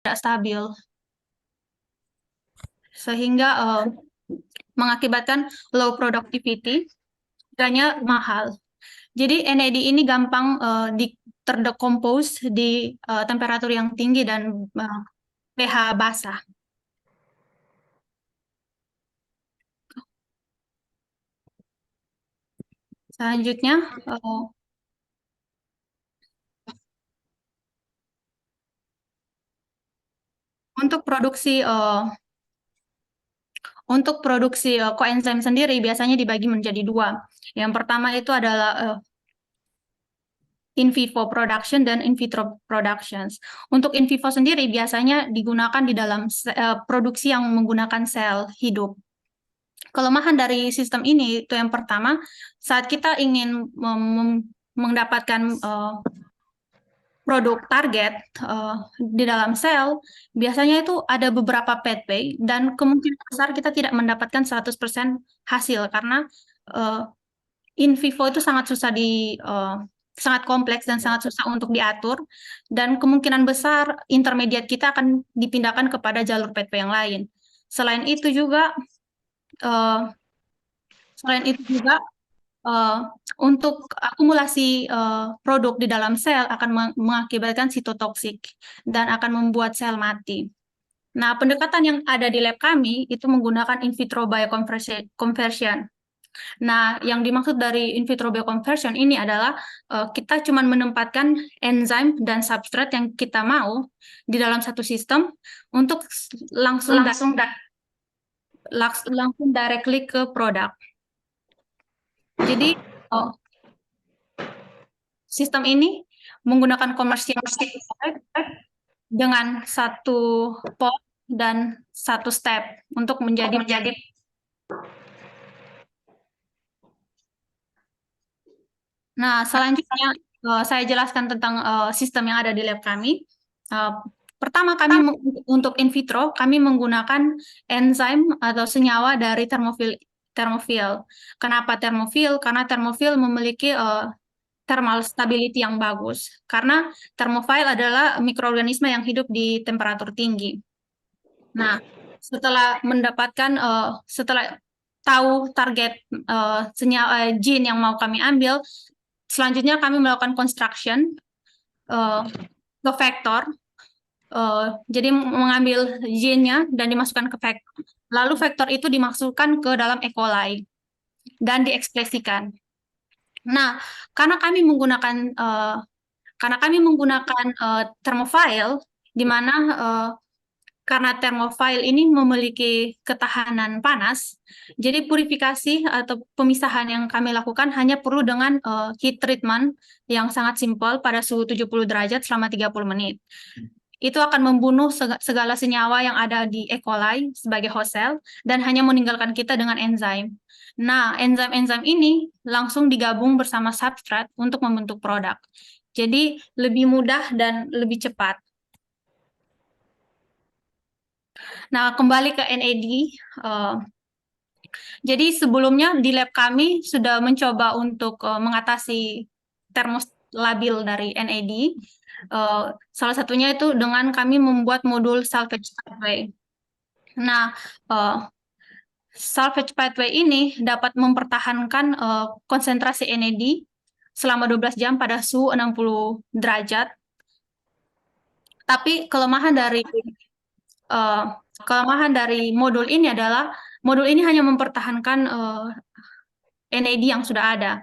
tidak stabil sehingga mengakibatkan low productivity, harganya mahal. Jadi NAD ini gampang terdecompose di temperatur yang tinggi dan pH basah. Selanjutnya, untuk produksi koenzim sendiri biasanya dibagi menjadi dua. Yang pertama itu adalah in vivo production dan in vitro productions. Untuk in vivo sendiri biasanya digunakan di dalam produksi yang menggunakan sel hidup. Kelemahan dari sistem ini itu yang pertama, saat kita ingin mendapatkan produk target di dalam sel, biasanya itu ada beberapa pathway dan kemungkinan besar kita tidak mendapatkan 100% hasil karena in vivo itu sangat kompleks dan sangat susah untuk diatur, dan kemungkinan besar intermediate kita akan dipindahkan kepada jalur pathway yang lain. Selain itu juga, uh, uh, untuk akumulasi produk di dalam sel akan mengakibatkan sitotoksik dan akan membuat sel mati. Nah, pendekatan yang ada di lab kami itu menggunakan in vitro bioconversion. Nah, yang dimaksud dari in vitro bioconversion ini adalah kita cuma menempatkan enzim dan substrat yang kita mau di dalam satu sistem untuk langsung directly ke produk. Jadi sistem ini menggunakan komersial dengan satu pot dan satu step untuk menjadi. Nah, selanjutnya saya jelaskan tentang sistem yang ada di lab kami. Pertama, untuk in vitro, kami menggunakan enzim atau senyawa dari termofil. Kenapa termofil? Karena termofil memiliki thermal stability yang bagus. Karena termofil adalah mikroorganisme yang hidup di temperatur tinggi. Nah, setelah tahu target senyawa gene yang mau kami ambil, selanjutnya kami melakukan construction ke vektor. Jadi mengambil gene-nya dan dimasukkan ke vektor. Lalu vektor itu dimasukkan ke dalam E. coli dan diekspresikan. Nah, karena kami menggunakan termofil, di mana karena termofil ini memiliki ketahanan panas, jadi purifikasi atau pemisahan yang kami lakukan hanya perlu dengan heat treatment yang sangat simpel pada suhu 70 derajat selama 30 menit. Itu akan membunuh segala senyawa yang ada di E. coli sebagai host cell dan hanya meninggalkan kita dengan enzim. Nah, enzim-enzim ini langsung digabung bersama substrat untuk membentuk produk. Jadi lebih mudah dan lebih cepat. Nah, kembali ke NAD. Jadi sebelumnya di lab kami sudah mencoba untuk mengatasi termolabil dari NAD. Salah satunya itu dengan kami membuat modul salvage pathway. Nah, salvage pathway ini dapat mempertahankan konsentrasi NAD selama 12 jam pada suhu 60 derajat. Tapi kelemahan dari modul ini adalah modul ini hanya mempertahankan NAD yang sudah ada.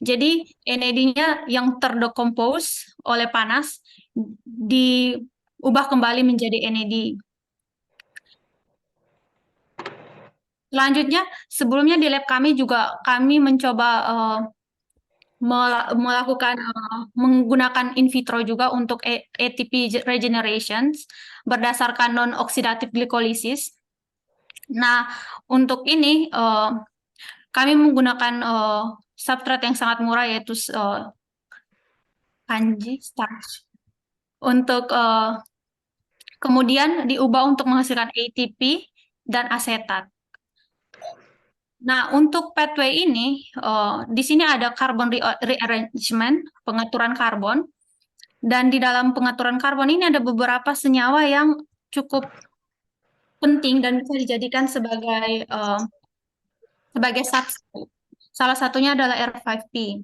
Jadi NAD-nya yang terdecompose oleh panas diubah kembali menjadi NAD. Selanjutnya, sebelumnya di lab kami juga kami mencoba menggunakan in vitro juga untuk ATP regeneration berdasarkan non-oxidative glycolysis. Nah, untuk ini kami menggunakan substrat yang sangat murah, yaitu kanji starch. Kemudian diubah untuk menghasilkan ATP dan asetat. Nah, untuk pathway ini, di sini ada carbon rearrangement, pengaturan karbon. Dan di dalam pengaturan karbon ini ada beberapa senyawa yang cukup penting dan bisa dijadikan sebagai substrate. Salah satunya adalah R5P.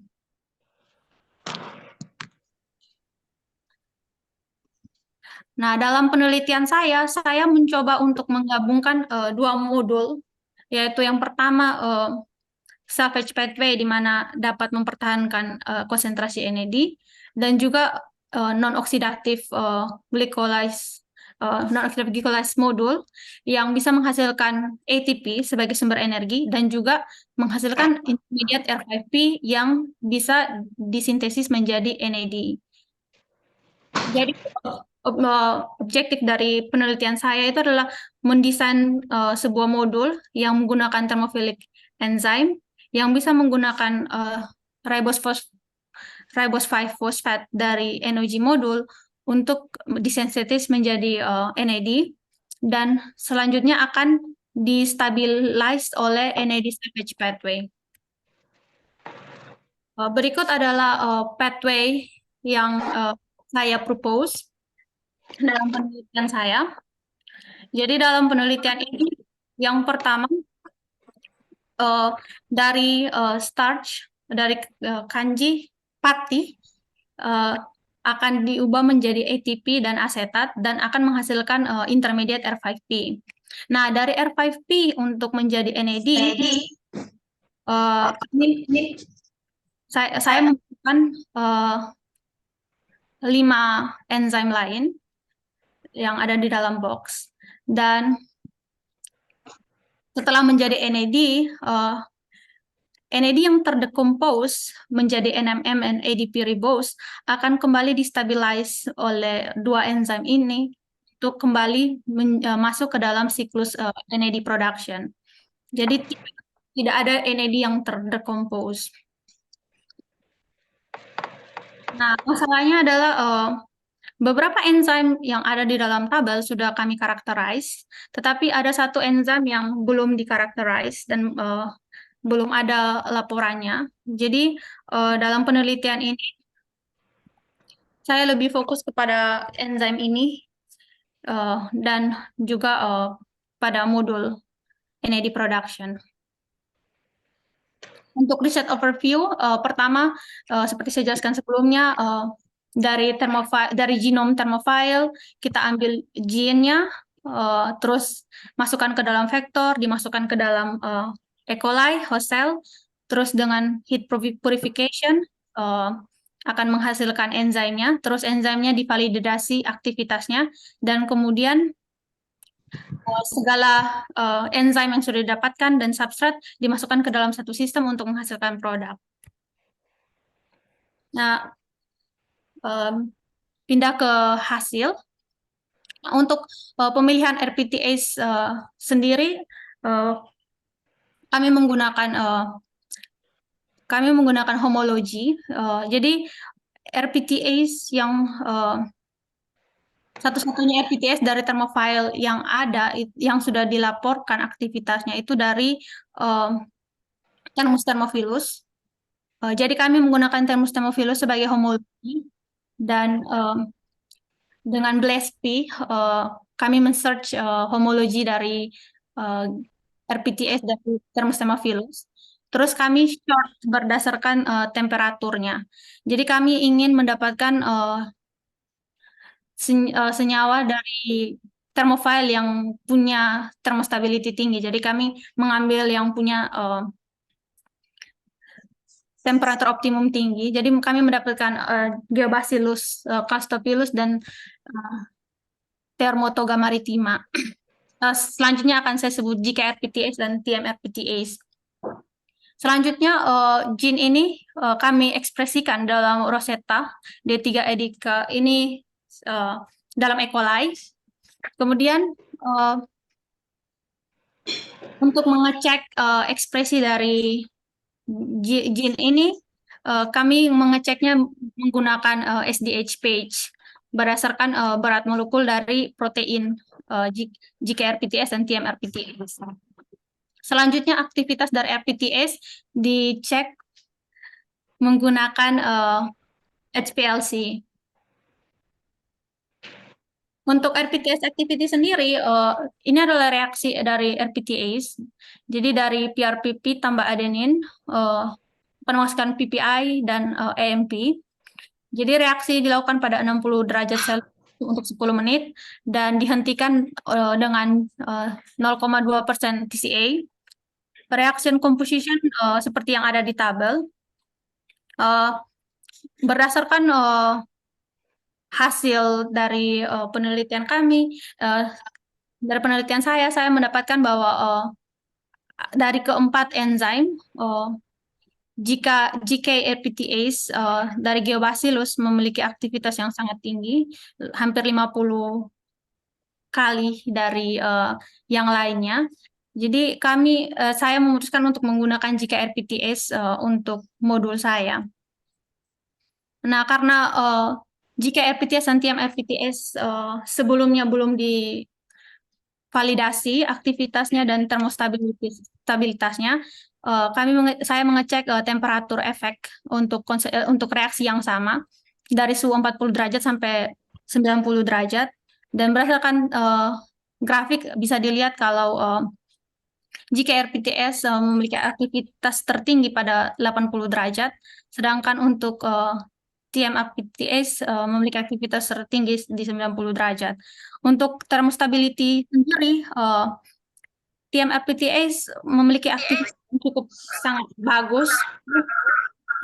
Nah, dalam penelitian saya mencoba untuk menggabungkan dua modul, yaitu yang pertama salvage pathway di mana dapat mempertahankan konsentrasi NAD dan juga non-oxidative non-oxidative glycolysis modul yang bisa menghasilkan ATP sebagai sumber energi dan juga menghasilkan intermediate R5P yang bisa disintesis menjadi NAD. Jadi objektif dari penelitian saya itu adalah mendesain sebuah modul yang menggunakan thermophilic enzyme yang bisa menggunakan ribose 5-phosphate dari NOG modul untuk disensitis menjadi NAD dan selanjutnya akan distabilize oleh NAD salvage pathway. Berikut adalah pathway yang saya propose dalam penelitian saya. Jadi dalam penelitian ini, yang pertama dari starch, dari kanji pati akan diubah menjadi ATP dan asetat dan akan menghasilkan intermediate R5P. Nah, dari R5P untuk menjadi NAD, saya menggunakan 5 enzim lain yang ada di dalam box. Dan setelah menjadi NAD, NAD yang terdecompose menjadi NMM dan ADP ribose akan kembali distabilize oleh dua enzim ini untuk kembali masuk ke dalam siklus NAD production. Jadi tidak ada NAD yang terdecompose. Nah, masalahnya adalah beberapa enzim yang ada di dalam tabel sudah kami karakterize, tetapi ada satu enzim yang belum dikarakterize dan belum ada laporannya. Jadi dalam penelitian ini saya lebih fokus kepada enzim ini dan juga pada modul NAD production. Untuk riset overview, pertama seperti saya jelaskan sebelumnya, dari genome thermophile kita ambil gennya, terus masukkan ke dalam vektor, dimasukkan ke dalam E. coli host cell, terus dengan heat purification akan menghasilkan enzimnya, terus enzimnya divalidasi aktivitasnya, dan kemudian segala enzim yang sudah didapatkan dan substrat dimasukkan ke dalam satu sistem untuk menghasilkan produk. Nah, pindah ke hasil. Untuk pemilihan RPTase sendiri, kami menggunakan homologi. Jadi RPTase yang satu-satunya RPTase dari thermophile yang ada, yang sudah dilaporkan aktivitasnya itu dari Thermus thermophilus. Jadi kami menggunakan Thermus thermophilus sebagai homologi dan dengan BLASTP kami men-search homologi dari RPTase dari Thermus thermophilus. Terus kami sort berdasarkan temperaturnya. Jadi kami ingin mendapatkan senyawa dari thermophile yang punya thermostability tinggi. Jadi kami mengambil yang punya temperatur optimum tinggi. Jadi kami mendapatkan Geobacillus castophilus dan Thermotoga maritima. Selanjutnya akan saya sebut GKRPTase dan TMRPTase. Selanjutnya gene ini kami ekspresikan dalam Rosetta D3 Edica ini dalam E. coli. Kemudian untuk mengecek ekspresi dari gene ini, kami mengeceknya menggunakan SDH page berdasarkan berat molekul dari protein GKRPTase dan TMRPTase. Selanjutnya aktivitas dari RPTase dicek menggunakan HPLC. Untuk RPTS activity sendiri, ini adalah reaksi dari RPTase. Jadi dari PRPP tambah adenin, penguaskan PPI dan AMP. Jadi reaksi dilakukan pada 60 derajat Celcius untuk 10 menit dan dihentikan dengan 0,2% TCA. Reaction composition seperti yang ada di tabel. Berdasarkan hasil dari penelitian kami, dari penelitian saya mendapatkan bahwa dari keempat enzim, jika GKRPTase dari Geobacillus memiliki aktivitas yang sangat tinggi, hampir 50 kali dari yang lainnya. Jadi saya memutuskan untuk menggunakan GKRPTase untuk modul saya. Nah, karena GKRPTase dan TMRPTase sebelumnya belum divalidasi aktivitasnya dan termostabilitasnya, saya mengecek temperatur efek untuk reaksi yang sama dari suhu 40 derajat sampai 90 derajat, dan berdasarkan grafik bisa dilihat kalau jika RPTS memiliki aktivitas tertinggi pada 80 derajat, sedangkan untuk TMRPTS memiliki aktivitas tertinggi di 90 derajat. Untuk thermostability sendiri, TMRPTS memiliki aktivitas yang cukup sangat bagus.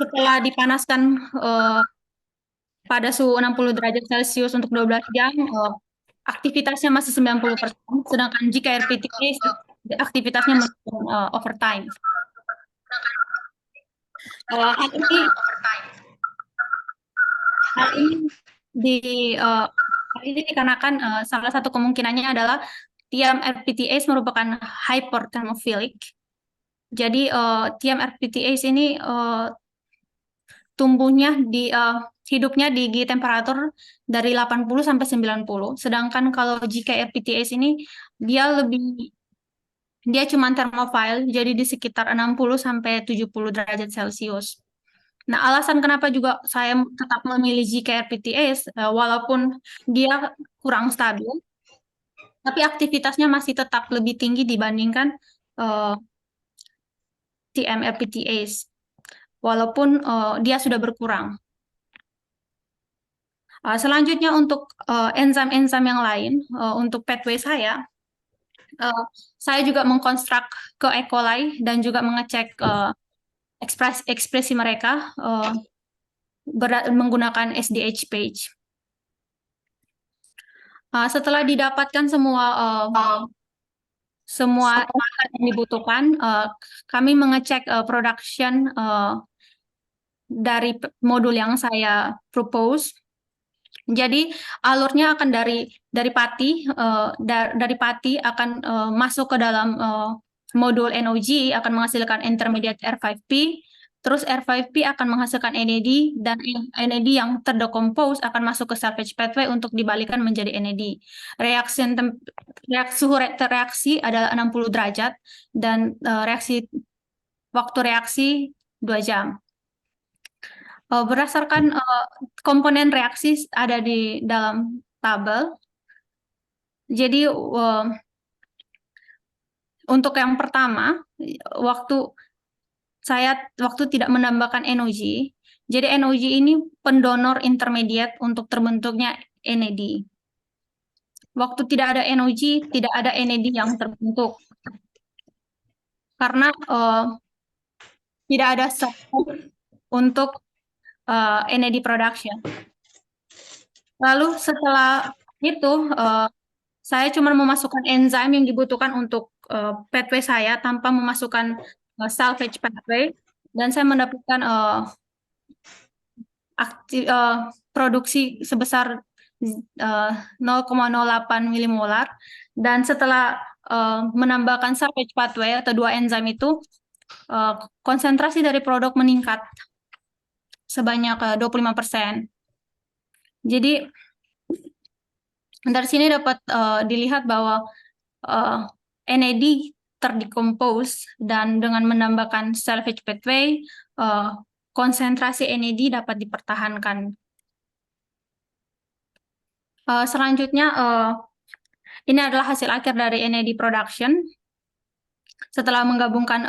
Setelah dipanaskan pada suhu 60 derajat Celcius untuk 12 jam, aktivitasnya masih 90%, sedangkan jika RPTS aktivitasnya menurun overtime. Hal ini dikarenakan salah satu kemungkinannya adalah TMRPTase merupakan hyperthermophilic. Jadi TMRPTase ini hidupnya di temperatur dari 80 sampai 90. Sedangkan kalau GKRPTase ini dia cuma thermophile, jadi di sekitar 60 sampai 70 derajat Celcius. Nah, alasan kenapa juga saya tetap memilih GKRPTase, walaupun dia kurang stabil, tapi aktivitasnya masih tetap lebih tinggi dibandingkan TMRPTase, walaupun dia sudah berkurang. Selanjutnya untuk enzim-enzim yang lain, untuk pathway saya juga mengkonstruk ke E. coli dan juga mengecek ekspresi mereka menggunakan SDH page. Setelah didapatkan semua yang dibutuhkan, kami mengecek production dari modul yang saya propose. Jadi alurnya akan dari pati akan masuk ke dalam modul NOG, akan menghasilkan intermediate R5P, terus R5P akan menghasilkan NAD, dan NAD yang terdecompose akan masuk ke salvage pathway untuk dibalikan menjadi NAD. Suhu reaksi adalah 60 derajat dan waktu reaksi 2 jam. Berdasarkan komponen reaksi ada di dalam tabel. Jadi untuk yang pertama, waktu tidak menambahkan NOG, jadi NOG ini pendonor intermediate untuk terbentuknya NAD. Waktu tidak ada NOG, tidak ada NAD yang terbentuk, karena tidak ada support untuk NAD production. Lalu setelah itu, saya cuma memasukkan enzim yang dibutuhkan untuk pathway saya tanpa memasukkan salvage pathway, dan saya mendapatkan produksi sebesar 0,08 milimolar, dan setelah menambahkan salvage pathway atau 2 enzim itu, konsentrasi dari produk meningkat sebanyak 25%. Jadi dari sini dapat dilihat bahwa NAD terdecompose, dan dengan menambahkan salvage pathway, konsentrasi NAD dapat dipertahankan. Selanjutnya, ini adalah hasil akhir dari NAD production. Setelah menggabungkan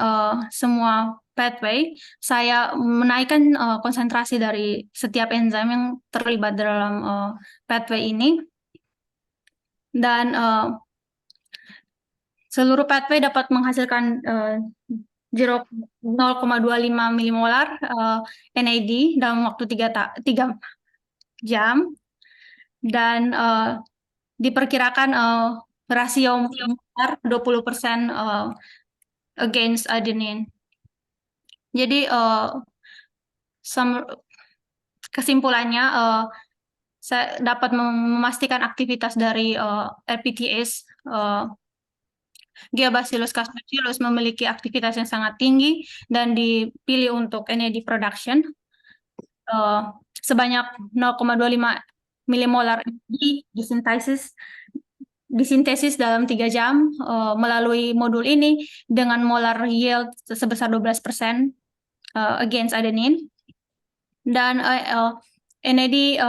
semua pathway, saya menaikkan konsentrasi dari setiap enzim yang terlibat dalam pathway ini, dan seluruh pathway dapat menghasilkan 0,25 milimolar NAD dalam waktu 3 jam, dan diperkirakan rasio molar 20% against adenine. Jadi kesimpulannya, saya dapat memastikan aktivitas dari LPTS, Geobacillus castorcillus, memiliki aktivitas yang sangat tinggi dan dipilih untuk NAD production sebanyak 0,25 milimolar disintesis dalam 3 jam melalui modul ini dengan molar yield sebesar 12% against adenine, dan NAD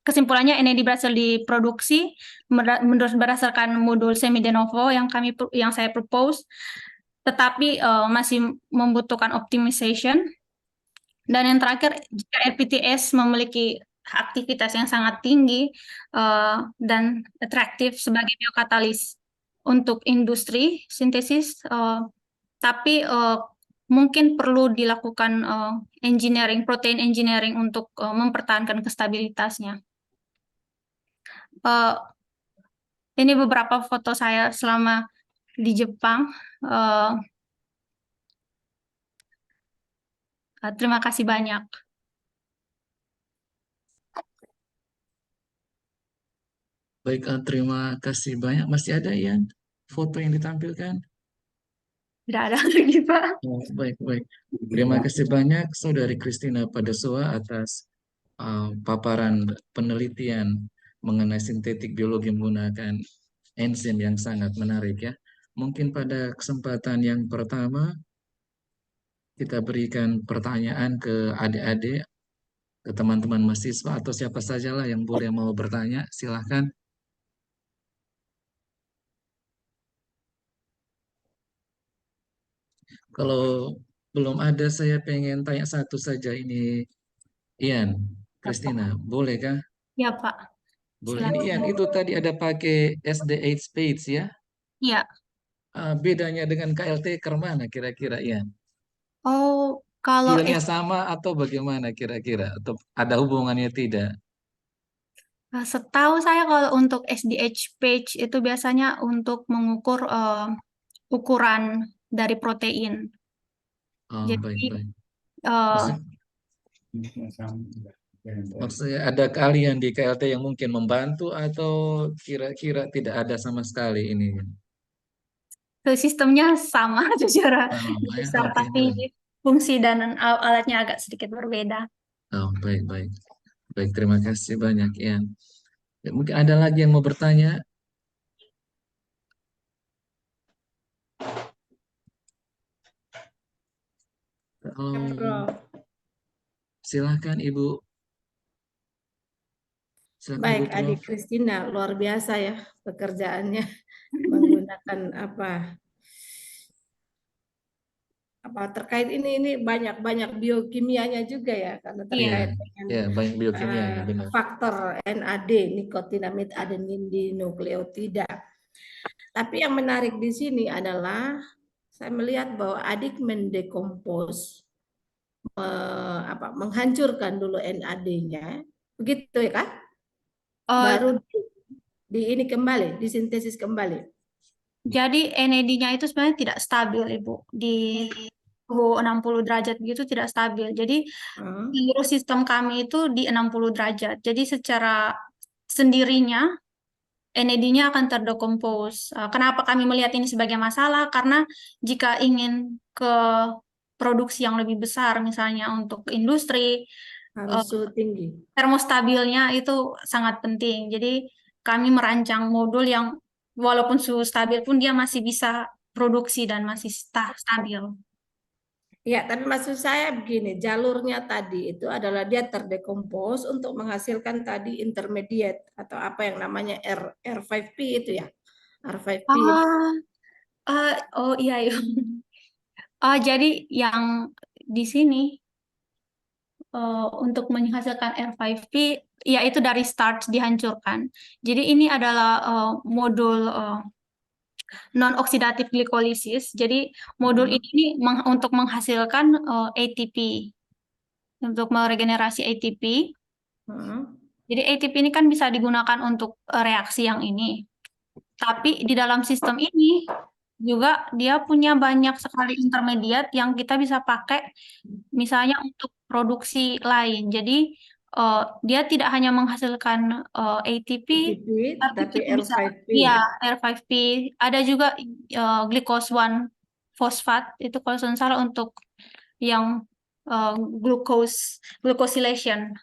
kesimpulannya NAD berhasil diproduksi berdasarkan modul semi de novo yang saya propose, tetapi masih membutuhkan optimization. Dan yang terakhir, jika LPTS memiliki aktivitas yang sangat tinggi dan atraktif sebagai biokatalis untuk industri sintesis, tapi mungkin perlu dilakukan protein engineering untuk mempertahankan kestabilitasnya. Ini beberapa foto saya selama di Jepang. Terima kasih banyak. Baik, terima kasih banyak. Masih ada Ian foto yang ditampilkan? Tidak ada lagi, Pak. Oh, baik. Terima kasih banyak Saudari Christina Padasua atas paparan penelitian mengenai sintetik biologi menggunakan enzim yang sangat menarik ya. Mungkin pada kesempatan yang pertama kita berikan pertanyaan ke adik-adik, ke teman-teman mahasiswa atau siapa sajalah yang boleh mau bertanya, silahkan. Kalau belum ada, saya pengen tanya satu saja ini, Ian, Christina, boleh kah? Ya, Pak. Boleh. Ini Silakan. Ian, itu tadi ada pakai SDH page ya. Ya. Bedanya dengan KLT mana kira-kira Ian? Oh, kalau Skillnya sama atau bagaimana kira-kira? Atau ada hubungannya tidak? setahu saya kalau untuk SDH page itu biasanya untuk mengukur ukuran dari protein. Oh, Jadi baik. eh, Maksud, maksudnya ada keahlian di KLT yang mungkin membantu atau kira-kira tidak ada sama sekali ini? sistemnya sama secara Sama ya, besar, oke. tapi fungsi dan alatnya agak sedikit berbeda. Oh, baik. Baik, terima kasih banyak Ian. Ya, mungkin ada lagi yang mau bertanya? Silahkan Ibu. Silakan Baik, Ibu Prof. Adik Kristina, luar biasa ya pekerjaannya menggunakan terkait ini banyak biokimianya juga ya karena Iya, terkait dengan ya banyak biokimia ya benar. faktor NAD, nikotinamid adenin di nukleotida. Tapi yang menarik di sini adalah saya melihat bahwa adik mendekompos menghancurkan dulu NAD-nya, begitu ya Kak? Baru ini kembali, disintesis kembali. Jadi NAD-nya itu sebenarnya tidak stabil, Ibu. Di suhu 60 derajat gitu tidak stabil. Jadi seluruh sistem kami itu di 60 derajat. Jadi secara sendirinya NAD-nya akan terdekompos. Kenapa kami melihat ini sebagai masalah? Karena jika ingin ke produksi yang lebih besar, misalnya untuk industri, harus suhu tinggi. termostabilnya itu sangat penting. Jadi kami merancang modul yang walaupun suhu stabil pun dia masih bisa produksi dan masih stabil. Ya, tapi maksud saya begini, jalurnya tadi itu adalah dia terdekompos untuk menghasilkan tadi intermediate atau apa yang namanya R5P itu ya. R5P. Ah, oh iya, iya. Jadi yang di sini untuk menghasilkan R5P, ya itu dari starch dihancurkan. Jadi ini adalah modul non-oksidatif glikolisis. Jadi modul ini untuk menghasilkan ATP, untuk meregenerasi ATP. Hmm. Jadi ATP ini kan bisa digunakan untuk reaksi yang ini. Tapi di dalam sistem ini juga dia punya banyak sekali intermediate yang kita bisa pakai misalnya untuk produksi lain. Jadi dia tidak hanya menghasilkan ATP, ATP, tapi tapi kita bisa, R5P. iya, R5P. Ada juga glucose 1 fosfat, itu kalau tidak salah untuk yang glucosylation.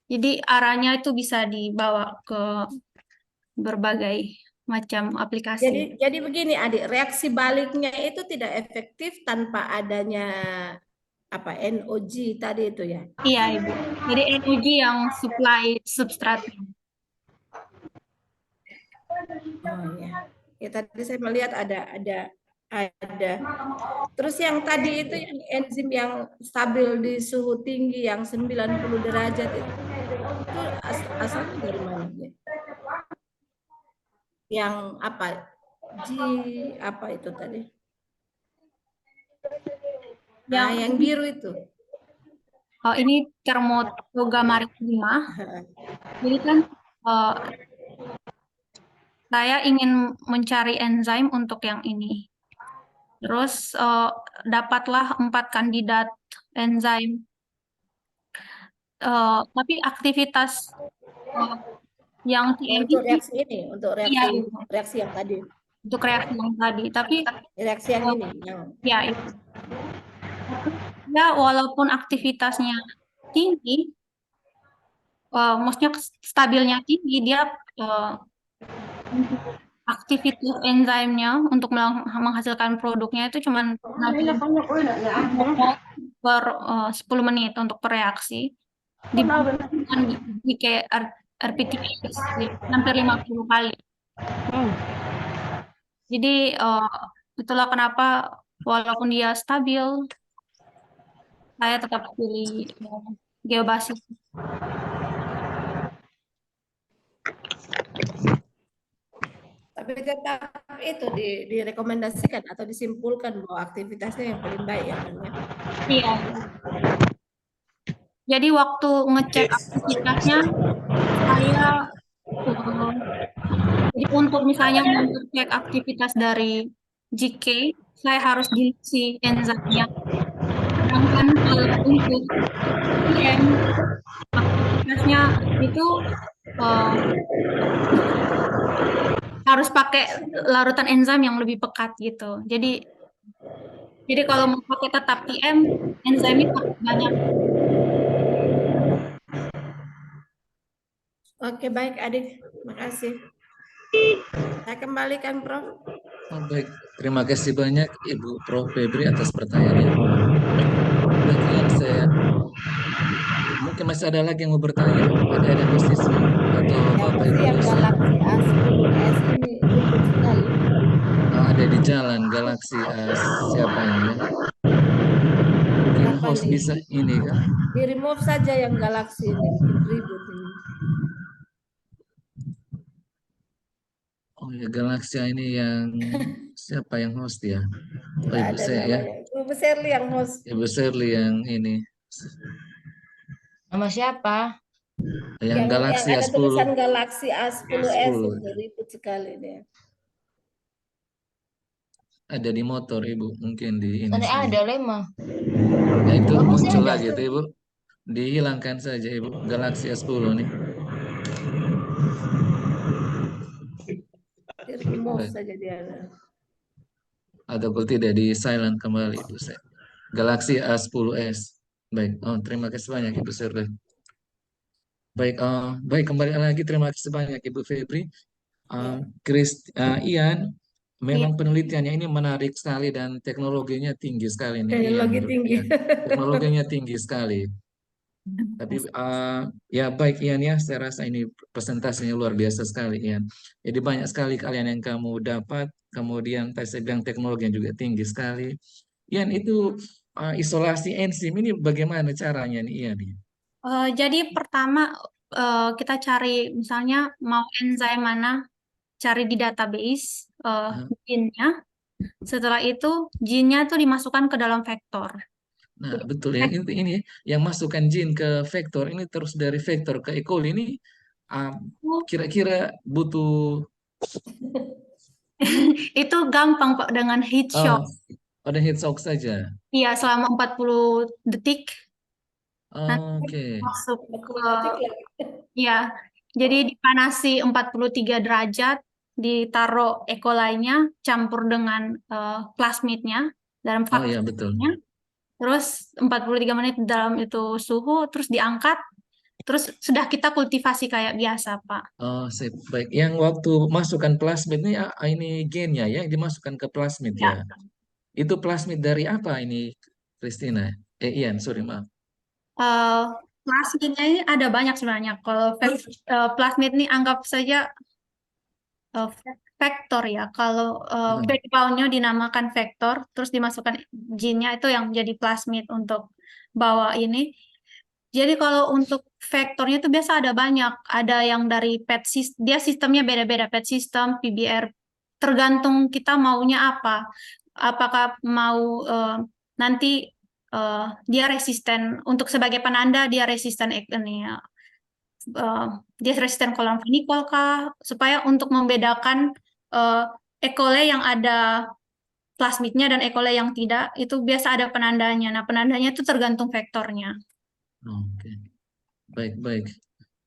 Jadi arahnya itu bisa dibawa ke berbagai macam aplikasi. Jadi begini adik, reaksi baliknya itu tidak efektif tanpa adanya apa NOG tadi itu ya. Iya, Ibu. Jadi energi yang supply substrat. Oh ya. Ya tadi saya melihat ada. Terus yang tadi itu yang enzim yang stabil di suhu tinggi yang 90 derajat itu asalnya dari mana dia? Yang apa? G apa itu tadi? Nah, yang biru itu. Ini termotogamma 5. Jadi kan eh, saya ingin mencari enzim untuk yang ini. Terus dapatlah 4 kandidat enzim. Tapi aktivitas eh, yang TM Untuk ini, reaksi ini, untuk iya, reaksi Ibu, reaksi yang tadi. untuk reaksi yang tadi. Tapi Reaksi yang eh, ini yang ya itu. Tapi ya walaupun aktivitasnya tinggi, maksudnya stabilnya tinggi, dia eh, untuk aktivitas enzimnya untuk menghasilkan produknya itu cuma 60 mol per 10 menit untuk per reaksi. Dibanding dengan RPTX hampir 50 kali. Jadi itulah kenapa walaupun dia stabil, saya tetap pilih geobasis. tapi tetap itu direkomendasikan atau disimpulkan bahwa aktivitasnya yang paling baik ya kan ya. Iya. Jadi waktu ngecek aktivitasnya, saya jadi untuk misalnya mengecek aktivitas dari GK, saya harus diisi enzimnya. Sedangkan kalau untuk PM, aktivitasnya itu eh, harus pakai larutan enzim yang lebih pekat gitu. Jadi kalau mau pakai tetap PM, enzimnya harus banyak. Oke, baik Adik. Makasih. Saya kembalikan, Prof. Oh, baik, terima kasih banyak Ibu Prof. Febri atas pertanyaannya. Bagian saya, mungkin masih ada lagi yang mau bertanya, ada mahasiswa atau Bapak Ibu Yang dosen. Galaxy A10s ini ribet sekali. Ada di jalan Galaxy S, siapa ini ya? Mungkin Kapan host nih? bisa ini kan? Di remove saja yang Galaxy ini, bikin ribut ini. Oh ya, Galaxy ini yang siapa yang host ya? Oh, Nggak Ibu ada saya ya, namanya. Ibu Sherly yang host. Ibu Shirley yang ini, Sama siapa? yang Yang Galaxy ada A10, tulisan Galaxy A10s 10. itu ribut sekali dia. Ada di motor Ibu, mungkin di ini Tadi saja. ada Lema. Nah itu Oh, masih muncul ada? lagi tuh Ibu. Dihilangkan saja Ibu, Galaxy S10 nih. Di remove Baik. saja dia. Ataupun tidak di silent kembali Ibu saya. Galaxy A10s. Baik, terima kasih banyak Ibu Shirley. Baik, baik kembali lagi terima kasih banyak Ibu Febri. Ian, memang penelitiannya ini menarik sekali dan teknologinya tinggi sekali nih, Ian, Teknologi menurut tinggi. Ian. Teknologinya tinggi sekali. Tapi ya baik Ian ya, saya rasa ini presentasinya luar biasa sekali Ian. Jadi banyak sekali kalian yang kamu dapat, kemudian tadi saya bilang teknologinya juga tinggi sekali. Ian itu isolasi enzim ini bagaimana caranya nih Ian? Jadi pertama kita cari misalnya mau enzim mana, cari di database Hah? gennya. Setelah itu gennya tuh dimasukkan ke dalam vektor. Nah, betul ya. Ini yang masukkan gene ke vektor ini terus dari vektor ke E. coli ini ah, kira-kira butuh Itu gampang Pak dengan heat shock. pada heat shock saja. Iya, selama 40 detik nanti Oke. masuk ke 40 detik lagi. ya. Jadi dipanasi 43 derajat, ditaruh E. coli-nya campur dengan plasmidnya dalam Oh ya betul. vaksinnya. Terus 43 menit dalam itu suhu, terus diangkat, terus sudah kita kultivasi kayak biasa, Pak. Oh, sip. Baik. Yang waktu masukkan plasmid ini gennya ya, dimasukkan ke plasmid ya. Ya. Itu plasmid dari apa ini, Christina? Ian, sorry maaf. Eh, plasmidnya ini ada banyak sebenarnya. Kalau plasmid ini anggap saja eh, vektor ya. Kalau Hmm. vektornya dinamakan vektor, terus dimasukkan gennya itu yang jadi plasmid untuk bawa ini. Jadi kalau untuk vektornya itu biasa ada banyak. Ada yang dari PET system, dia sistemnya beda-beda. PET system, PBR, tergantung kita maunya apa. Apakah mau nanti dia resisten untuk sebagai penanda dia resisten ini ya, eh, dia resisten kolam vanikol kah? Supaya untuk membedakan eh, E. coli yang ada plasmidnya dan E. coli yang tidak itu biasa ada penandanya. Nah, penandanya itu tergantung vektornya. Oke. Baik, baik.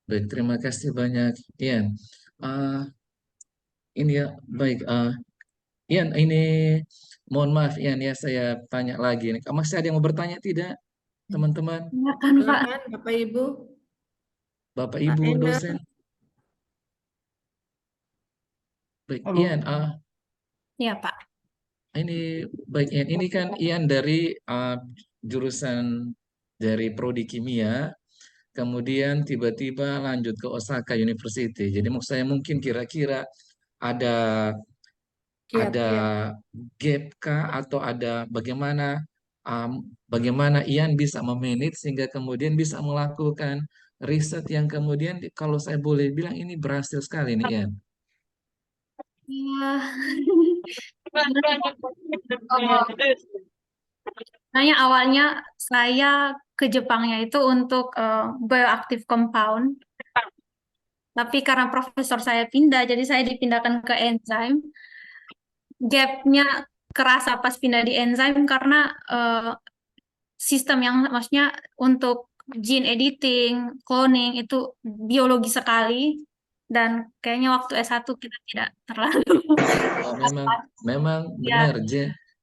Baik, terima kasih banyak, Ian. Ah, ini ya, baik. Ian, ini mohon maaf, Ian ya, saya tanya lagi. Masih ada yang mau bertanya tidak, teman-teman? Ya kan, Pak? Silakan Bapak Ibu, Bapak, Pak Ibu, Enda. dosen? Baik, Halo. Ian. Ya, Pak. Ini baik Ian. Ini kan Ian dari jurusan dari prodi kimia, kemudian tiba-tiba lanjut ke Osaka University. Jadi maksud saya mungkin kira-kira ada Kiat, ada kiat. gap kah atau ada bagaimana Ian bisa memanage sehingga kemudian bisa melakukan riset yang kemudian kalau saya boleh bilang ini berhasil sekali nih Ian. Ya. Sebenarnya awalnya saya ke Jepangnya itu untuk bioactive compound, tapi karena profesor saya pindah, jadi saya dipindahkan ke enzim. Gapnya kerasa pas pindah di enzim karena sistem yang maksudnya untuk gene editing, cloning itu biologi sekali, dan kayaknya waktu S1 kita tidak terlalu Oh, memang ya, benar,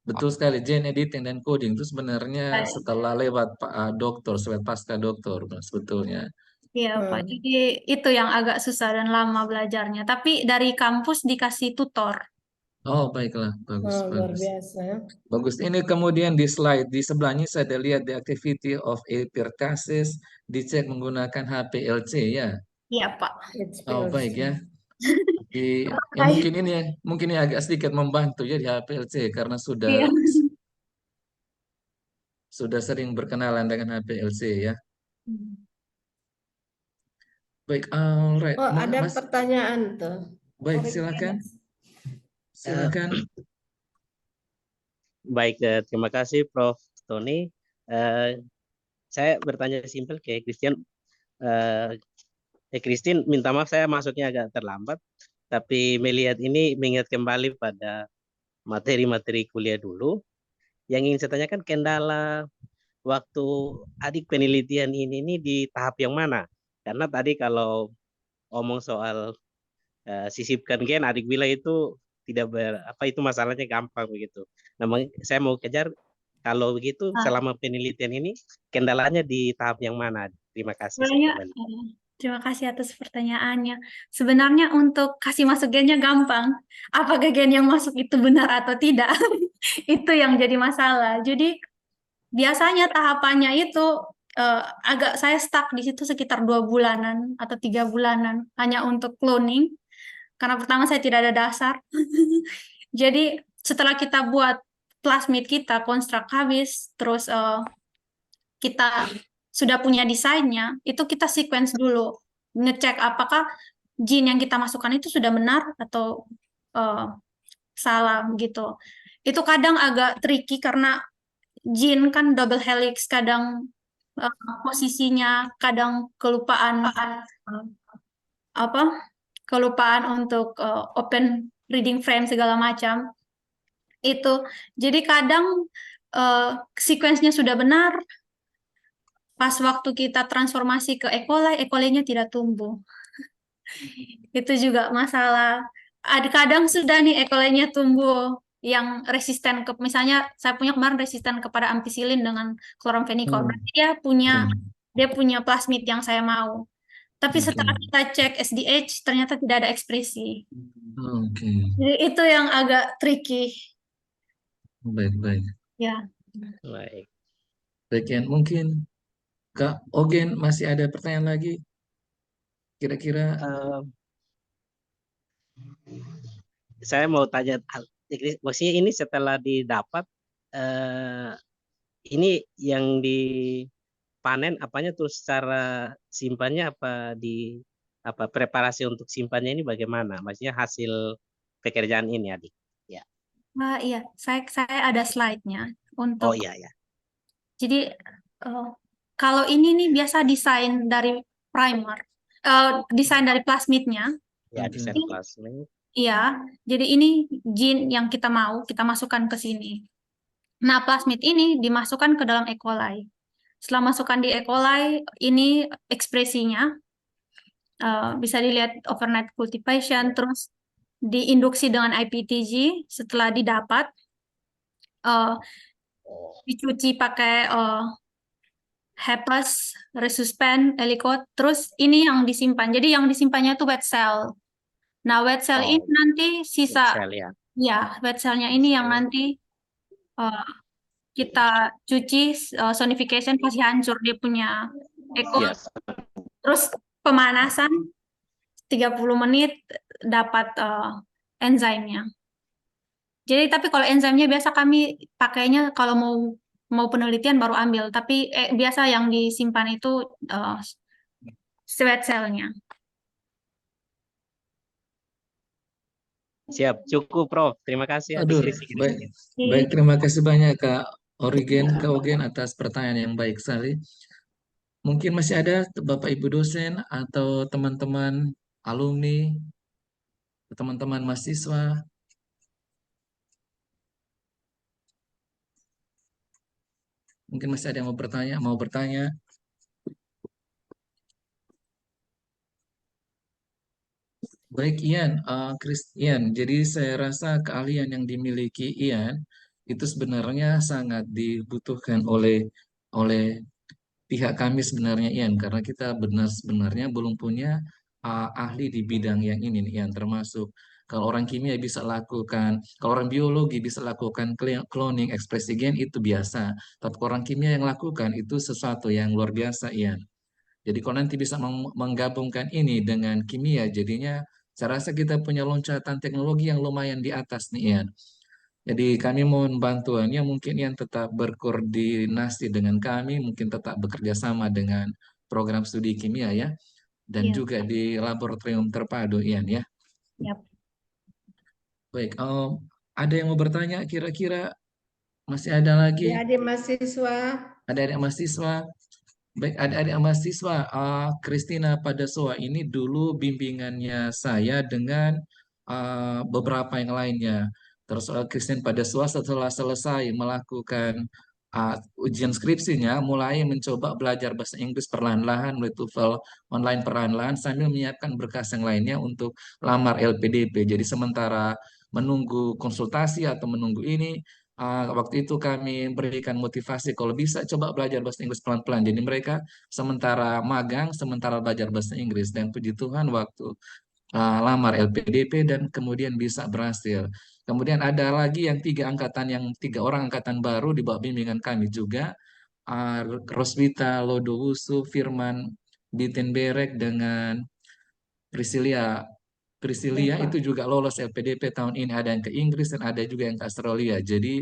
betul sekali gene editing dan coding itu sebenarnya setelah lewat doktor, setelah pasca doktor, sebetulnya. iya, Pak. Jadi itu yang agak susah dan lama belajarnya. Tapi dari kampus dikasih tutor. Oh, baiklah, bagus, Oh, luar bagus. biasa. Bagus. Ini kemudian di slide di sebelahnya saya ada lihat the activity of epirtasis dicek menggunakan HPLC ya. Iya, Pak. Oh, HPLC. baik ya. Ya mungkin ini agak sedikit membantu ya di HPLC karena Iya. sudah sering berkenalan dengan HPLC ya. Baik, alright. Oh, ada Mas, pertanyaan tuh. baik silakan. Silakan. Baik, terima kasih Prof. Tony. Saya bertanya simpel ke Christian. Christine, minta maaf saya masuknya agak terlambat, tapi melihat ini mengingat kembali pada materi-materi kuliah dulu. Yang ingin saya tanyakan kendala waktu adik penelitian ini di tahap yang mana? Karena tadi kalau omong soal sisipkan gen, adik bilang itu tidak itu masalahnya gampang begitu. Nah, saya mau kejar kalau begitu Ah, selama penelitian ini kendalanya di tahap yang mana? Terima kasih sebenarnya kembali. Terima kasih atas pertanyaannya. Sebenarnya untuk kasih masuk gennya gampang. Apakah gen yang masuk itu benar atau tidak? Itu yang jadi masalah. Jadi biasanya tahapannya itu agak saya stuck di situ sekitar 2 bulanan atau 3 bulanan hanya untuk cloning. Karena pertama saya tidak ada dasar. Jadi setelah kita buat plasmid kita, konstruk habis, terus kita sudah punya desainnya, itu kita sequence dulu, ngecek apakah gene yang kita masukkan itu sudah benar atau salah gitu. Itu kadang agak tricky karena gene kan double helix, kadang posisinya, kadang kelupaan apa? Kelupaan untuk open reading frame segala macam. Itu. Jadi kadang sequence-nya sudah benar, pas waktu kita transformasi ke E. coli-nya tidak tumbuh. Itu juga masalah. Ada kadang sudah nih E. coli-nya tumbuh yang resisten ke, misalnya saya punya kemarin resisten kepada ampicillin dengan chloramphenicol. Berarti dia punya plasmid yang saya mau. Tapi setelah kita cek SDH ternyata tidak ada ekspresi. Oke, Jadi itu yang agak tricky. baik. Ya. Baik. Baik, Ian. Mungkin Kak Ogen masih ada pertanyaan lagi? Kira-kira Saya mau tanya, maksudnya ini setelah didapat, ini yang dipanen apanya, terus cara simpannya apa preparasi untuk simpannya ini bagaimana? Maksudnya hasil pekerjaan ini, Adik. Ya. Iya, saya ada slide-nya untuk. Oh iya ya. Jadi kalau ini nih biasa desain dari primer, desain dari plasmidnya. Ya, Oke. desain plasmid. Iya, jadi ini gene yang kita mau kita masukkan ke sini. Nah, plasmid ini dimasukkan ke dalam E. coli. Setelah masukkan di E. coli, ini ekspresinya bisa dilihat overnight cultivation, terus diinduksi dengan IPTG. Setelah didapat, dicuci pakai HEPAS, resuspen, Ellicott, terus ini yang disimpan. Jadi yang disimpannya itu wet cell. Nah, wet cell ini nanti sisa, Sel ya. ya, wet cellnya ini yang nanti kita cuci, sonification pasti hancur dia punya ekor. Yes. Terus pemanasan 30 menit dapat enzimnya. Jadi tapi kalau enzimnya biasa kami pakainya kalau mau penelitian baru ambil, tapi biasa yang disimpan itu sweat cell-nya. Siap, cukup Prof. Terima kasih. Aduh, baik, terima kasih banyak Kak Ogen atas pertanyaan yang baik sekali. Mungkin masih ada Bapak Ibu dosen atau teman-teman alumni, teman-teman mahasiswa. Mungkin masih ada yang mau bertanya. Baik Ian, Ian, jadi saya rasa keahlian yang dimiliki Ian itu sebenarnya sangat dibutuhkan oleh pihak kami sebenarnya Ian, karena kita sebenarnya belum punya ahli di bidang yang ini nih, Ian, termasuk kalau orang kimia bisa lakukan, kalau orang biologi bisa lakukan cloning ekspresi gen itu biasa, tapi orang kimia yang lakukan itu sesuatu yang luar biasa Ian. Jadi kalau nanti bisa menggabungkan ini dengan kimia, jadinya saya rasa kita punya loncatan teknologi yang lumayan di atas nih Ian. Jadi kami mohon bantuannya, mungkin Ian tetap berkoordinasi dengan kami, mungkin tetap bekerja sama dengan program studi kimia ya, dan Iya. juga di laboratorium terpadu Ian ya. Yap. Baik, ada yang mau bertanya kira-kira? Masih ada lagi? Adik mahasiswa. Ada mahasiswa? Baik, adik-adik mahasiswa, Christina Padasoa ini dulu bimbingannya saya dengan beberapa yang lainnya. Terus Christine Padasoa setelah selesai melakukan ujian skripsinya, mulai mencoba belajar bahasa Inggris perlahan-lahan, melalui TOEFL online perlahan-lahan, sambil menyiapkan berkas yang lainnya untuk lamar LPDP. Jadi sementara menunggu konsultasi atau menunggu ini, waktu itu kami berikan motivasi kalau bisa coba belajar bahasa Inggris pelan-pelan. Jadi mereka sementara magang, sementara belajar bahasa Inggris. Dan puji Tuhan waktu lamar LPDP dan kemudian bisa berhasil. Kemudian ada lagi yang tiga orang angkatan baru di bawah bimbingan kami juga. Roswita Lodowusu, Firman Bittenberg dengan Priscilia. Priscilia Baik, Pak. itu juga lolos LPDP tahun ini, ada yang ke Inggris dan ada juga yang ke Australia. Jadi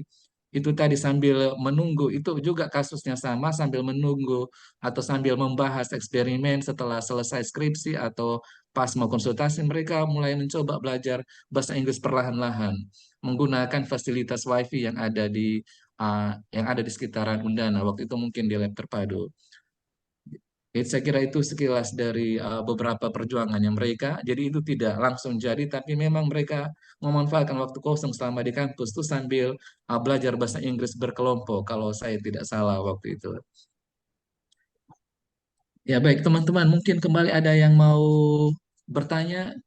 itu tadi sambil menunggu, itu juga kasusnya sama, sambil menunggu atau sambil membahas eksperimen setelah selesai skripsi atau pas mau konsultasi, mereka mulai mencoba belajar bahasa Inggris perlahan-lahan menggunakan fasilitas WiFi yang ada di sekitaran Undana. Waktu itu mungkin di lab terpadu. Jadi saya kira itu sekilas dari beberapa perjuangannya mereka. Jadi itu tidak langsung jadi, tapi memang mereka memanfaatkan waktu kosong selama di kampus itu sambil belajar bahasa Inggris berkelompok, kalau saya tidak salah waktu itu. Ya baik teman-teman, mungkin kembali ada yang mau bertanya.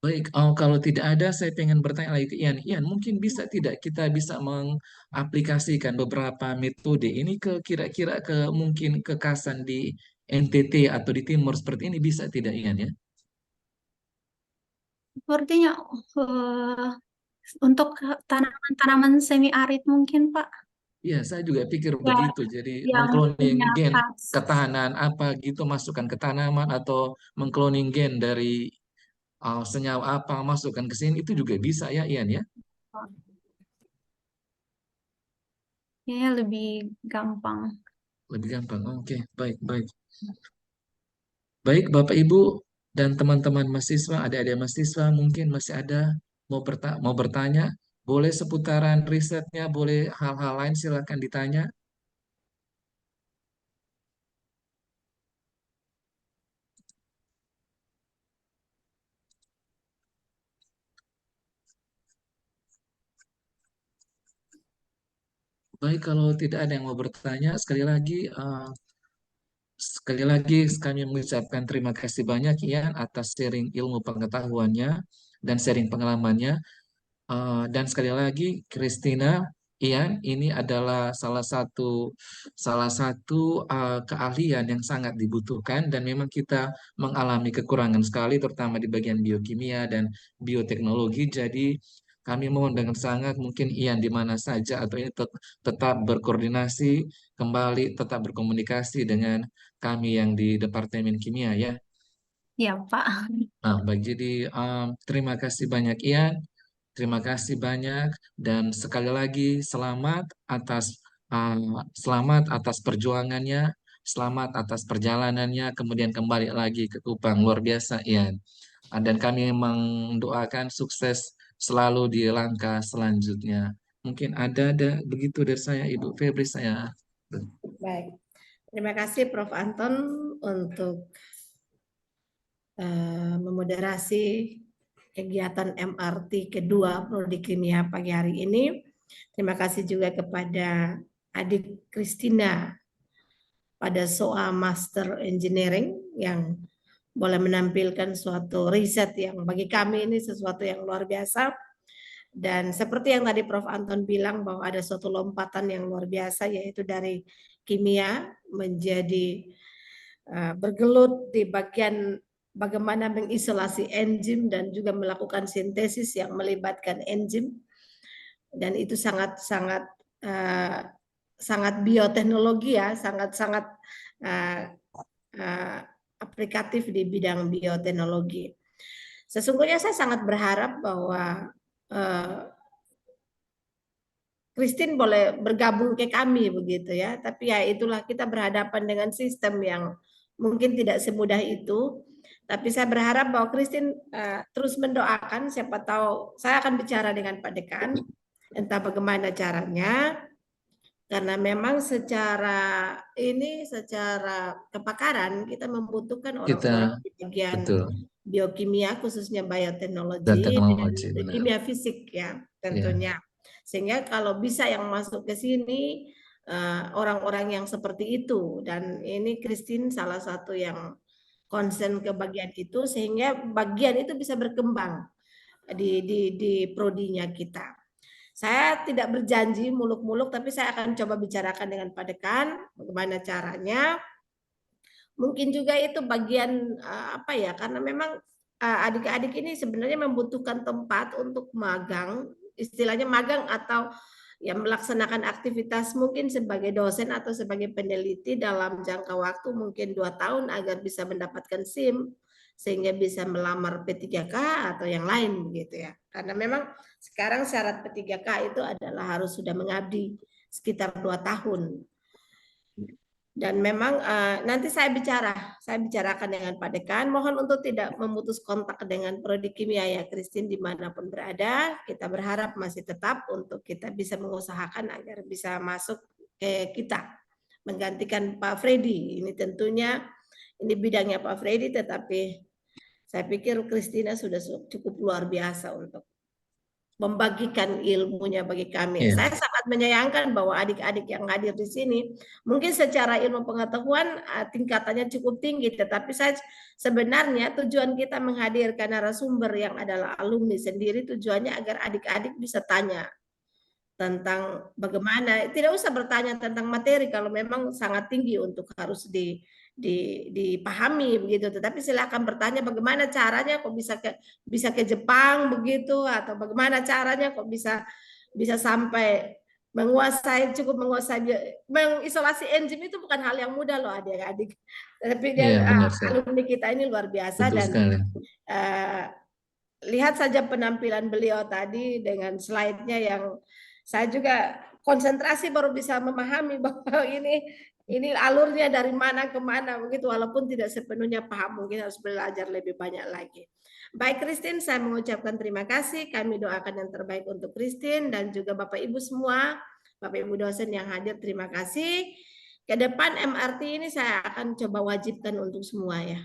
Baik, kalau tidak ada, saya pengen bertanya lagi ke Ian. Ian, mungkin bisa tidak kita bisa mengaplikasikan beberapa metode ini ke kira-kira ke mungkin ke Kasan di NTT atau di Timur seperti ini bisa tidak Ian ya? Sepertinya eh, untuk tanaman-tanaman semi arid mungkin, Pak. Iya, saya juga pikir Ya, begitu. Jadi yang mengkloning punya gen khas. ketahanan apa gitu masukkan ke tanaman atau mengkloning gen dari senyawa apa masukkan ke sini itu juga bisa ya Ian ya? Kayaknya lebih gampang. Lebih gampang. Oke, baik, baik. Baik, Bapak Ibu dan teman-teman mahasiswa, adik-adik mahasiswa mungkin masih ada mau bertanya, boleh seputaran risetnya, boleh hal-hal lain silakan ditanya. Baik, kalau tidak ada yang mau bertanya, sekali lagi kami mengucapkan terima kasih banyak Ian atas sharing ilmu pengetahuannya dan sharing pengalamannya. Dan sekali lagi, Christina, Ian, ini adalah salah satu keahlian yang sangat dibutuhkan dan memang kita mengalami kekurangan sekali, terutama di bagian biokimia dan bioteknologi. Jadi kami mohon dengan sangat mungkin Ian di mana saja atau ini tetap berkoordinasi kembali, tetap berkomunikasi dengan kami yang di Departemen Kimia ya. Ya, Pak. Nah, baik, jadi terima kasih banyak Ian. Terima kasih banyak dan sekali lagi selamat atas perjuangannya, selamat atas perjalanannya, kemudian kembali lagi ke Kupang luar biasa Ian. Dan kami mendoakan sukses selalu di langkah selanjutnya. Mungkin ada begitu dari saya Ibu Febri saya. Baik. Terima kasih Prof. Anton untuk memoderasi kegiatan MRT kedua Prodi Kimia pagi hari ini. Terima kasih juga kepada adik Christina pada SOA Master Engineering yang boleh menampilkan suatu riset yang bagi kami ini sesuatu yang luar biasa. Dan seperti yang tadi Prof. Anton bilang bahwa ada suatu lompatan yang luar biasa yaitu dari kimia menjadi bergelut di bagian bagaimana mengisolasi enzim dan juga melakukan sintesis yang melibatkan enzim, dan itu sangat bioteknologi ya, sangat aplikatif di bidang bioteknologi. Sesungguhnya saya sangat berharap bahwa Christine boleh bergabung ke kami begitu ya, tapi ya itulah kita berhadapan dengan sistem yang mungkin tidak semudah itu. Tapi saya berharap bahwa Christine terus mendoakan, siapa tahu saya akan bicara dengan Pak Dekan, entah bagaimana caranya, karena memang secara kepakaran kita membutuhkan orang-orang Kita di bagian betul biokimia khususnya dan bioteknologi dan teknologi benar. kimia fisik ya tentunya. Sehingga kalau bisa yang masuk ke sini orang-orang yang seperti itu, dan ini Christine salah satu yang konsen ke bagian itu sehingga bagian itu bisa berkembang. di prodinya kita. Saya tidak berjanji muluk-muluk, tapi saya akan coba bicarakan dengan Pak Dekan bagaimana caranya. Mungkin juga itu bagian apa ya, karena memang adik-adik ini sebenarnya membutuhkan tempat untuk magang, istilahnya magang atau yang melaksanakan aktivitas mungkin sebagai dosen atau sebagai peneliti dalam jangka waktu mungkin 2 tahun agar bisa mendapatkan SIM sehingga bisa melamar P3K atau yang lain gitu ya. Karena memang sekarang syarat P3K itu adalah harus sudah mengabdi sekitar 2 tahun. Dan memang nanti saya bicarakan dengan Pak Dekan. Mohon untuk tidak memutus kontak dengan Prodi Kimia ya, Christine dimanapun berada. Kita berharap masih tetap untuk kita bisa mengusahakan agar bisa masuk ke kita, menggantikan Pak Freddy. Ini tentunya ini bidangnya Pak Freddy, tetapi saya pikir Christina sudah cukup luar biasa untuk membagikan ilmunya bagi kami. Iya. Saya sangat menyayangkan bahwa adik-adik yang hadir di sini mungkin secara ilmu pengetahuan tingkatannya cukup tinggi, tetapi saya sebenarnya tujuan kita menghadirkan narasumber yang adalah alumni sendiri tujuannya agar adik-adik bisa tanya tentang bagaimana, tidak usah bertanya tentang materi kalau memang sangat tinggi untuk harus dipahami begitu, tetapi silakan bertanya bagaimana caranya kok bisa ke Jepang begitu, atau bagaimana caranya kok bisa sampai cukup menguasai mengisolasi enzim. Itu bukan hal yang mudah loh adik-adik, tapi Iya, benar sekali. alumni kita ini luar biasa. Betul Dan sekali. lihat saja penampilan beliau tadi dengan slide-nya yang saya juga konsentrasi baru bisa memahami bahwa ini alurnya dari mana ke mana begitu, walaupun tidak sepenuhnya paham, mungkin harus belajar lebih banyak lagi. Baik Christine, saya mengucapkan terima kasih. Kami doakan yang terbaik untuk Christine dan juga Bapak Ibu semua, Bapak Ibu dosen yang hadir, terima kasih. Ke depan MRT ini saya akan coba wajibkan untuk semua ya.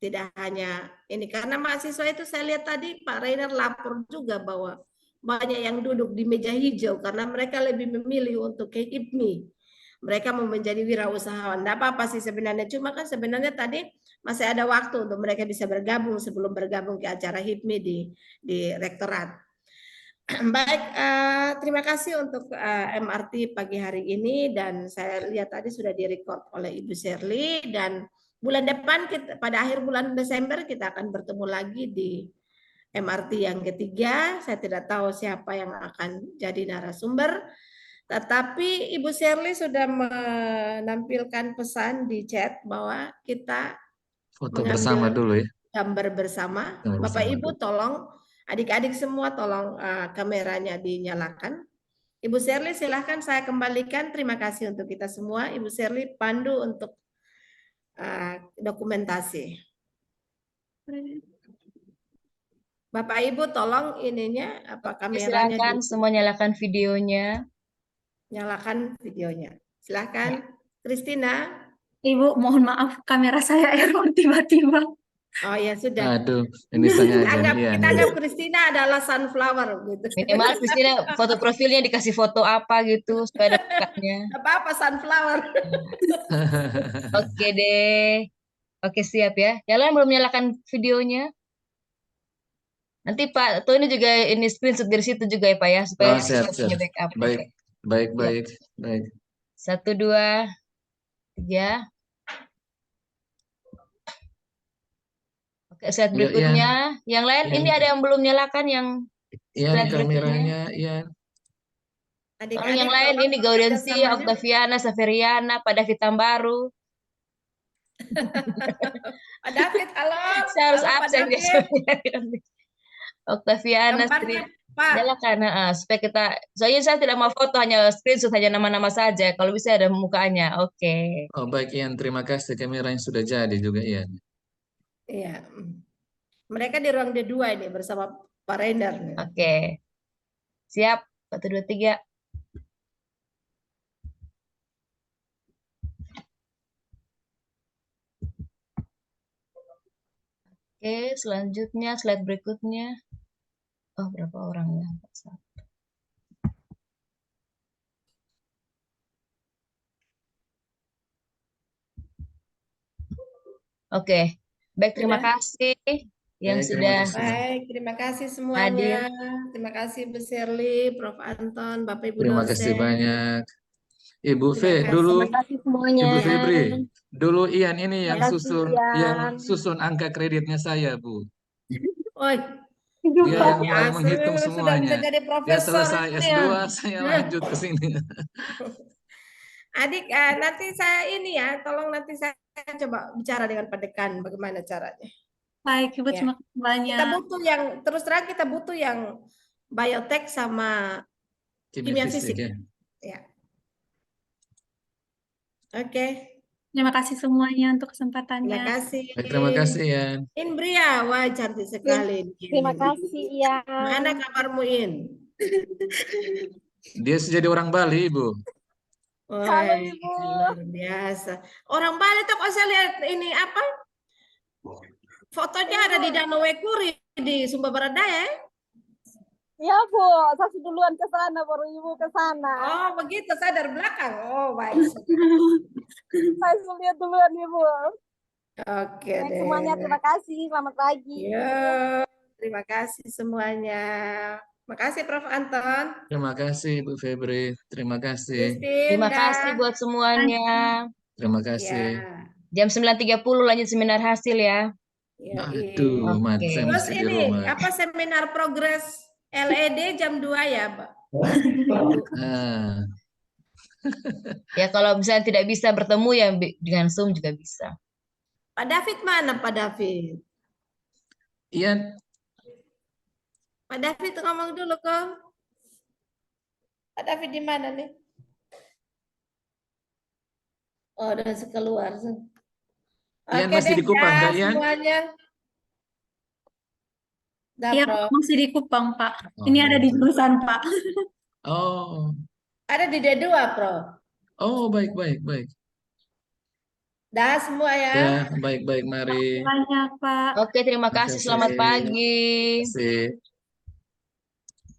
Tidak hanya ini, karena mahasiswa itu saya lihat tadi Pak Rainer lapor juga bahwa banyak yang duduk di meja hijau karena mereka lebih memilih untuk ke HIPMI. Mereka mau menjadi wirausahawan. Tidak apa-apa sih sebenarnya, cuma kan sebenarnya tadi masih ada waktu untuk mereka bisa bergabung sebelum bergabung ke acara HIPMI di rektorat. Baik, terima kasih untuk MRT pagi hari ini, dan saya lihat tadi sudah direcord oleh Ibu Shirley, dan bulan depan pada akhir bulan Desember kita akan bertemu lagi di MRT yang ketiga. Saya tidak tahu siapa yang akan jadi narasumber, tetapi Ibu Shirley sudah menampilkan pesan di chat bahwa kita Foto bersama dulu ya. gambar bersama. Bapak Ibu tolong, adik-adik semua tolong kameranya dinyalakan. Ibu Shirley silahkan saya kembalikan. Terima kasih untuk kita semua. Ibu Shirley pandu untuk dokumentasi. Bapak Ibu tolong ininya apa kameranya. Silakan semua nyalakan videonya. Nyalakan videonya. Silakan Christina. Ibu, mohon maaf kamera saya error tiba-tiba. Oh ya sudah. Aduh, ini sengaja Kita nih. anggap Christina adalah sunflower gitu. Minimal Christina foto profilnya dikasih foto apa gitu supaya ada bukanya. Apa sunflower. Oke deh. Oke siap ya. Yang lain belum nyalakan videonya. Nanti Pak Tony juga ini screenshot dari situ juga ya Pak ya supaya siap. punya backup. Baik, Oke. baik. 1, 2, 3. Oke, slide berikutnya. Yang lain ini ada yang belum nyalakan yang slide kameranya ya. Tolong yang lain ini Gaudensi, Octaviana, Saveriana, Pak David Tambaru. Pak David, halo. Saya harus absen ya. Octaviana, nyalakan supaya kita. Soalnya saya tidak mau foto, hanya screenshot hanya nama-nama saja. Kalau bisa ada mukanya. Oke. Oh baik Ian, terima kasih kamera yang sudah jadi juga Ian. Iya. Mereka di ruang D2 ini bersama Pak Rainer. Oke. Siap. 1, 2, 3. Oke, selanjutnya slide berikutnya. Oh, berapa orangnya? Oke. Baik, terima kasih. yang Baik, terima sudah kasih. Baik, terima kasih hadir. semuanya. Terima kasih Bu Shirley, Prof. Anton, Bapak Ibu Terima kasih dosen. banyak. Ibu V, Terima dulu kasih. Terima kasih semuanya. Ibu Ya. Febri, dulu Ian ini Terima yang kasih, Ian. susun angka kreditnya saya, Bu. Oi, Dia luar yang mulai biasa, menghitung sudah bisa semuanya. jadi Dia profesor selesai ini S2, ya. saya lanjut ke sini. Adik, nanti saya ini ya, tolong nanti saya coba bicara dengan Pak Dekan bagaimana caranya. Baik, Ibu, Ya. terima kasih Kita banyak. butuh yang, terus terang kita butuh yang biotek sama kimia fisik. ya. Ya. Oke, Terima kasih semuanya untuk terima kesempatannya. kasih. Baik, terima kasih ya. Inbria, wah cantik sekali. Terima kasih, Ian. Mana kabarmu In? Dia jadi orang Bali, Ibu. Halo, Wah, Ibu. luar biasa. Orang Bali tuh kok saya lihat ini apa? Fotonya ada di Danau Wekuri di Sumba Barat Daya. Ya, Bu. Saya duluan ke sana, baru Ibu ke sana. Oh, begitu saya dari belakang. Oh, baik. Saya lihat duluan, Ibu. Oke Baik, deh. semuanya terima kasih. Selamat pagi. Ya, terima kasih semuanya. Makasih Prof. Anton, Terima kasih, Bu Febri. Terima kasih. Christine, Terima dan kasih buat semuanya. Terima ya, kasih. Jam 9.30 lanjut seminar hasil ya. ya, Aduh, Mat, saya Terus mesti di ini rumah. apa seminar progres LED jam 2 ya, Mbak? Ah, Ya kalau misalnya tidak bisa bertemu ya dengan Zoom juga bisa. Pak David mana Pak David? Ian, Pak David ngomong dulu kok. Pak David di mana nih? Oh, udah keluar. Ian Oke masih deh, di Kupang, ya Kak Ian? semuanya. Dah, Iya, Prof. masih di Kupang, Pak. Oh, Ini ada di baik. jurusan, Pak. Oh, Ada di D2, Prof. oh, baik, baik, baik. Dah semua ya. Ya, baik, baik, mari. Banyak, Pak. Oke, terima Terima kasih. Selamat kasih. pagi. Terima kasih.